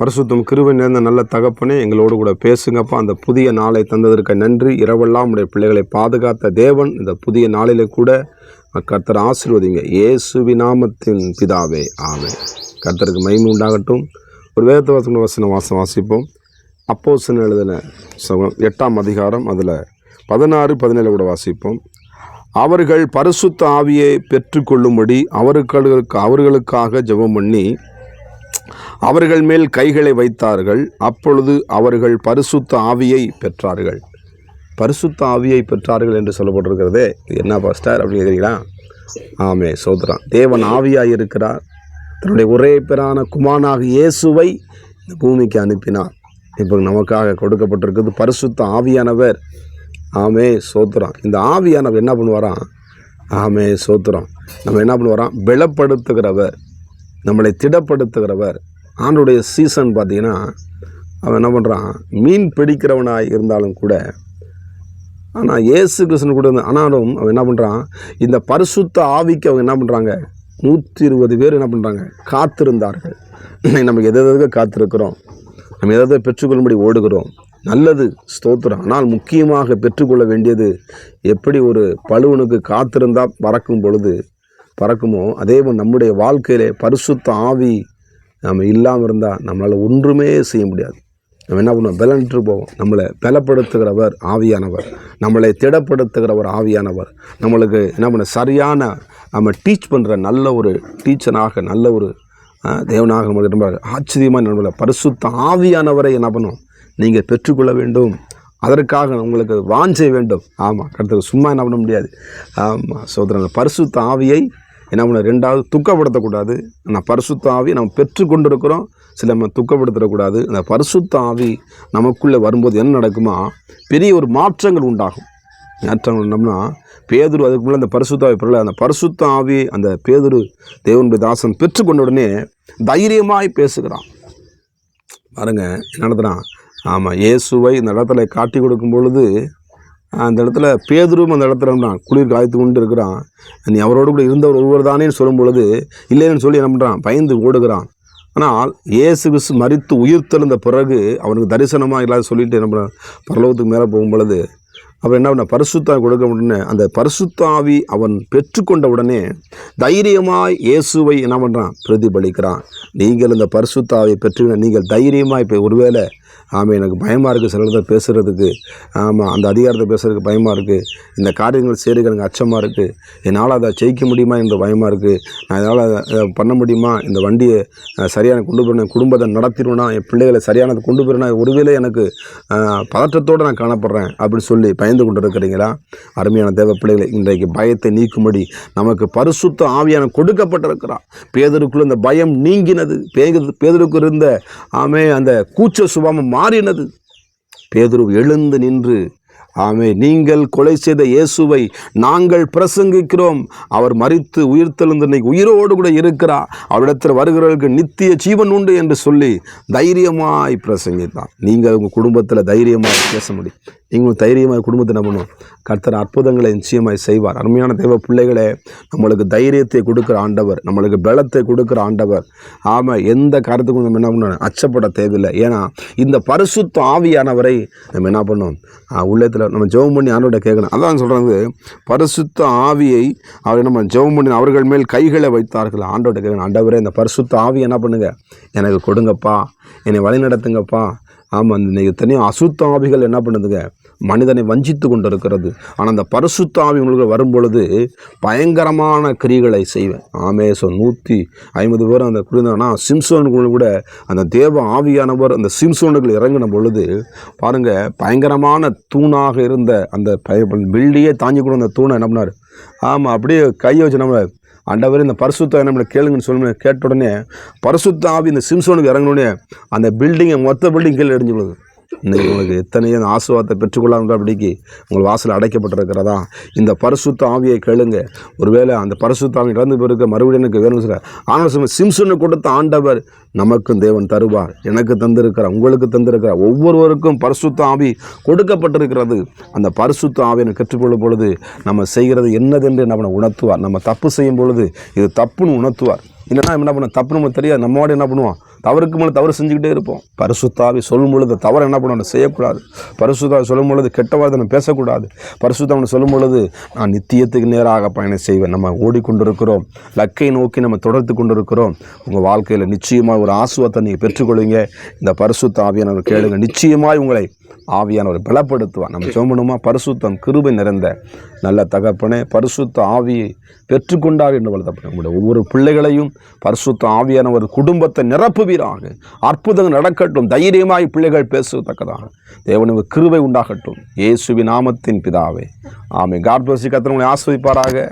பரிசுத்தம் கிருபை நிறைந்த நல்ல தகப்பனே, எங்களோடு கூட பேசுங்கப்பா. அந்த புதிய நாளை தந்ததற்கு நன்றி. இரவெல்லாம் உடைய பிள்ளைகளை பாதுகாத்த தேவன், இந்த புதிய நாளிலே கூட கர்த்தர் ஆசீர்வதிங்க. இயேசுவின் நாமத்தின் பிதாவே, ஆமென். கர்த்தருக்கு மகிமை உண்டாகட்டும். ஒரு வேத வசனம் வாசிப்போம். அப்போஸ்தலர் எழுதின 8ஆம் அதிகாரம், அதில் 16, 17 கூட வாசிப்போம். அவர்கள் பரிசுத்த ஆவியை பெற்றுக்கொள்ளும்படி அவர்களுக்காக ஜெபம் பண்ணி அவர்கள் மேல் கைகளை வைத்தார்கள். அப்பொழுது அவர்கள் பரிசுத்த ஆவியை பெற்றார்கள். பரிசுத்த ஆவியை பெற்றார்கள் என்று சொல்லப்பட்டிருக்கிறதே, என்ன பாஸ்டர் அப்படி கேட்குறீங்களா? ஆமே, சோதரன். தேவன் ஆவியாய் இருக்கிறார். தன்னுடைய ஒரே பேரான குமாரனாக இயேசுவை இந்த பூமிக்கு அனுப்பினார். இப்போ நமக்காக கொடுக்கப்பட்டிருக்கிறது பரிசுத்த ஆவியானவர். ஆமே, சோத்திரம். இந்த ஆவியானவர் என்ன பண்ணுவாராம்? ஆமே, சோத்திரம். நம்ம என்ன பண்ணுவாராம்? பலப்படுத்துகிறவர், நம்மளை திடப்படுத்துகிறவர். ஆண்டுடைய சீசன் பார்த்திங்கன்னா, அவன் என்ன பண்ணுறான்? மீன் பிடிக்கிறவனாக இருந்தாலும் கூட, ஆனால் இயேசு கிறிஸ்தன் கூட ஆனாலும் அவன் என்ன பண்ணுறான்? இந்த பரிசுத்த ஆவிக்கு அவங்க என்ன பண்ணுறாங்க? 120 பேர் என்ன பண்ணுறாங்க? காத்திருந்தார்கள். நமக்கு எதாவது காத்திருக்கிறோம், நம்ம எதாவது பெற்றுக்கொள்ளும்படி ஓடுகிறோம். நல்லது, ஸ்தோத்திரம். ஆனால் முக்கியமாக பெற்றுக்கொள்ள வேண்டியது, எப்படி ஒரு பழுவனுக்கு காத்திருந்தால் பறக்குமோ அதே போல் நம்முடைய வாழ்க்கையிலே பரிசுத்த ஆவி நம்ம இல்லாமல் இருந்தால் நம்மளால் ஒன்றுமே செய்ய முடியாது. நம்ம என்ன பண்ணுவோம்? பலன்ட்டு போவோம். நம்மளை பலப்படுத்துகிறவர் ஆவியானவர், நம்மளை திடப்படுத்துகிறவர் ஆவியானவர். நம்மளுக்கு என்ன பண்ண சரியான நம்ம டீச் பண்ணுற நல்ல ஒரு டீச்சராக, நல்ல ஒரு தேவனாக நம்மளுக்கு ரொம்ப ஆச்சரியமாக நம்மளை பரிசுத்த ஆவியானவரை என்ன பண்ணுவோம்? நீங்கள் பெற்றுக்கொள்ள வேண்டும். அதற்காக உங்களுக்கு வாஞ்சை வேண்டும். ஆமாம், கருத்துக்கு சும்மா என்ன பண்ண முடியாது. ஆமாம், சோதரங்க. பரிசுத்த ஆவியை என்ன பண்ண? ரெண்டாவது, துக்கப்படுத்தக்கூடாது. ஆனால் பரிசுத்த ஆவி நம்ம பெற்றுக்கொண்டிருக்கிறோம், சில நம்ம துக்கப்படுத்தக்கூடாது. அந்த பரிசுத்த ஆவி நமக்குள்ளே வரும்போது என்ன நடக்குமா? பெரிய ஒரு மாற்றங்கள் உண்டாகும். மாற்றங்கள் என்னம்னா, பேதுரு அதுக்கு முன்னாடி அந்த பரிசுத்த ஆவி பெறல. அந்த பரிசுத்த ஆவி அந்த பேதுரு தேவனுடைய தாசன் பெற்றுக்கொண்ட உடனே தைரியமாய் பேசுகிறான். பாருங்க என்ன நடத்துகிறான்? ஆமாம், இயேசுவை இந்த இடத்துல காட்டி கொடுக்கும் பொழுது அந்த இடத்துல பேதுரும் அந்த இடத்துல குளிர் காய்த்து கொண்டு இருக்கிறான். நீ அவரோடு கூட இருந்தவர் ஒருவர் தானேன்னு சொல்லும் பொழுது இல்லைன்னு சொல்லி என்ன பண்ணுறான்? பயந்து ஓடுகிறான். ஆனால் இயேசு கிறிஸ்து மரித்து உயிர்த்தெழுந்த பிறகு அவனுக்கு தரிசனமாக இல்லாத சொல்லிட்டு என்ன பண்ணுறான்? பரலோகத்துக்கு மேலே போகும் பொழுது அவன் என்ன பண்ண? பரிசுத்த கொடுக்க உடனே அந்த பரிசுத்த ஆவி அவன் பெற்றுக்கொண்ட உடனே தைரியமாய் இயேசுவை என்ன பண்ணுறான்? பிரதிபலிக்கிறான். நீங்கள் இந்த பரிசுத்த ஆவியை பெற்று நீங்கள் தைரியமாய் இப்போ ஒருவேளை ஆமாம் எனக்கு பயமாக இருக்குது சில இடத்துல பேசுகிறதுக்கு, ஆமாம் அந்த அதிகாரத்தை பேசுகிறதுக்கு பயமாக இருக்குது, இந்த காரியங்கள் செய்கிறதுக்கு எனக்கு அச்சமாக இருக்குது, என்னால் அதை ஜெயிக்க முடியுமா என்று பயமாக இருக்குது, நான் இதனால் அதை பண்ண முடியுமா, இந்த வண்டியை சரியான கொண்டு போயிடணும், குடும்பத்தை நடத்திடுவேனா, என் பிள்ளைகளை சரியானதை கொண்டு போயிடனா, ஒருவேளை எனக்கு பதற்றத்தோடு நான் காணப்படுறேன் அப்படின்னு சொல்லி பயந்து கொண்டு இருக்கிறீங்களா? அருமையான தேவ பிள்ளைகளை, இன்றைக்கு பயத்தை நீக்கும்படி நமக்கு பரிசுத்த ஆவியான கொடுக்கப்பட்டிருக்கிறார். பேதருக்குள்ள இந்த பயம் நீங்கினது. பேதருக்கு இருந்த அந்த கூச்ச சுபாவம் மாறினது. பேதுரு எழுந்து நின்று, ஆமே, நீங்கள் கொலை செய்த இயேசுவை நாங்கள் பிரசங்கிக்கிறோம், அவர் மரித்து உயிர்த்தெழுந்து இன்னைக்கு உயிரோடு கூட இருக்கிறார், அவரிடத்தில் வருகிறவர்களுக்கு நித்திய ஜீவன் உண்டு என்று சொல்லி தைரியமாய் பிரசங்கித்தான். நீங்கள் உங்கள் குடும்பத்தில் தைரியமாக பேச முடியும். நீங்கள் தைரியமாக குடும்பத்தை என்ன பண்ணுவோம்? கர்த்தர் அற்புதங்களை நிச்சயமாய் செய்வார். அருமையான தேவ பிள்ளைகளே, நம்மளுக்கு தைரியத்தை கொடுக்குற ஆண்டவர், நம்மளுக்கு பலத்தை கொடுக்குற ஆண்டவர். ஆமாம், எந்த காரியத்துக்கும் நம்ம என்ன பண்ணணும்? அச்சப்பட தேவையில்லை. ஏன்னா இந்த பரிசுத்த ஆவியானவரை நம்ம என்ன பண்ணோம்? உள்ளத்தில் நம்ம ஜெபம் பண்ணி ஆண்டவர்கிட்ட கேட்கணும். அதான் சொல்கிறது, பரிசுத்த ஆவியை அவர் நம்ம ஜெபம் பண்ணி அவர்கள் மேல் கைகளை வைத்தார்கள். ஆண்டவர்கிட்ட கேட்கணும், ஆண்டவரே இந்த பரிசுத்த ஆவி என்ன பண்ணுங்க? எனக்கு கொடுங்கப்பா, என்னை வழி நடத்துங்கப்பா. ஆமாம், இன்றைக்கி தனியாக அசுத்த ஆவிகள் என்ன பண்ணுதுங்க? மனிதனை வஞ்சித்து கொண்டு இருக்கிறது. ஆனால் அந்த பரிசுத்த ஆவி உங்களுக்கு வரும்பொழுது பயங்கரமான கிரிகளை செய்வேன். ஆமே, 150 பேர் அந்த குடிந்தானா சிம்சோனுக்குள்ள கூட அந்த தேவ ஆவியானவர் அந்த சிம்சோனுக்குள் இறங்கின பொழுது பாருங்கள், பயங்கரமான தூணாக இருந்த அந்த பில்டியே தாங்கி கூட அந்த தூணை என்ன பண்ணார்? ஆமாம், அப்படியே கையை வச்சு நம்ம ஆண்டவர் இந்த பரிசுத்த நம்மளை கேளுங்கன்னு சொல்லி கேட்ட உடனே பரிசுத்த ஆவி இந்த சிம்சோனுக்கு இறங்கினோடனே அந்த பில்டிங்கை மொத்த பில்டிங் கீழே எரிஞ்சுள்ளது. இன்றைக்கி உங்களுக்கு எத்தனையோ அந்த ஆசீர்வாதத்தை பெற்றுக்கொள்ளாதபடிக்கு உங்கள் வாசல் அடைக்கப்பட்டிருக்கிறதா? இந்த பரிசுத்த ஆவியை கேளுங்க. ஒருவேளை அந்த பரிசுத்த ஆவி இறந்து போயிருக்க மறுபடியும் எனக்கு வேணும் சொல்ல, ஆனால் சிம்சோனுக்கு கொடுத்த ஆண்டவர் நமக்கும் தேவன் தருவார். எனக்கு தந்திருக்கிறார், உங்களுக்கு தந்திருக்கிறார். ஒவ்வொருவருக்கும் பரிசுத்த ஆவி கொடுக்கப்பட்டிருக்கிறது. அந்த பரிசுத்த ஆவியை கற்றுக்கொள்ளும் பொழுது நம்ம செய்கிறது என்னதென்று நம்ம உணர்த்துவார். நம்ம தப்பு செய்யும் பொழுது இது தப்புன்னு உணர்த்துவார். இல்லைன்னா என்ன பண்ண தப்பு நம்ம தெரியாது, நம்மோட என்ன பண்ணுவோம்? தவறுக்கு மேலே தவறு செஞ்சுக்கிட்டே இருப்போம். பரிசுத்தாவி சொல்லும் பொழுது தவறு என்ன பண்ணணும், செய்யக்கூடாது. பரிசுத்தாவி சொல்லும் பொழுது கெட்ட வார்த்தை நம்ம பேசக்கூடாது. பரிசுத்தாவி சொல்லும் பொழுது நான் நித்தியத்துக்கு நேராக பயணம் செய்வேன். நம்ம ஓடிக்கொண்டிருக்கிறோம், லக்கை நோக்கி நம்ம தொடர்ந்து கொண்டிருக்கிறோம். உங்கள் வாழ்க்கையில் நிச்சயமாக ஒரு ஆசீர்வாதத்தை நீங்கள் பெற்றுக்கொள்வீங்க. இந்த பரிசுத்த ஆவியானவர் கேளுங்க, நிச்சயமாக உங்களை ஆவியானவர் பலப்படுத்துவார். நம்ம சொன்னோமா, பரிசுத்தம் கிருபை நிறைந்த நல்ல தகப்பனே, பரிசுத்த ஆவியை பெற்றுக்கொண்டார் என்று வளர்த்தப்பட உங்களுடைய ஒவ்வொரு பிள்ளைகளையும் பரிசுத்த ஆவியானவர் குடும்பத்தை நிரப்புவீராக. அற்புதங்கள் நடக்கட்டும், தைரியமாய் பிள்ளைகள் பேசத்தக்கதாக தேவனுக்கு கிருபை உண்டாகட்டும். இயேசுவின் நாமத்தின் பிதாவே, ஆமென். God bless you. கர்த்தர் உங்களை ஆசீர்வதிப்பாராக.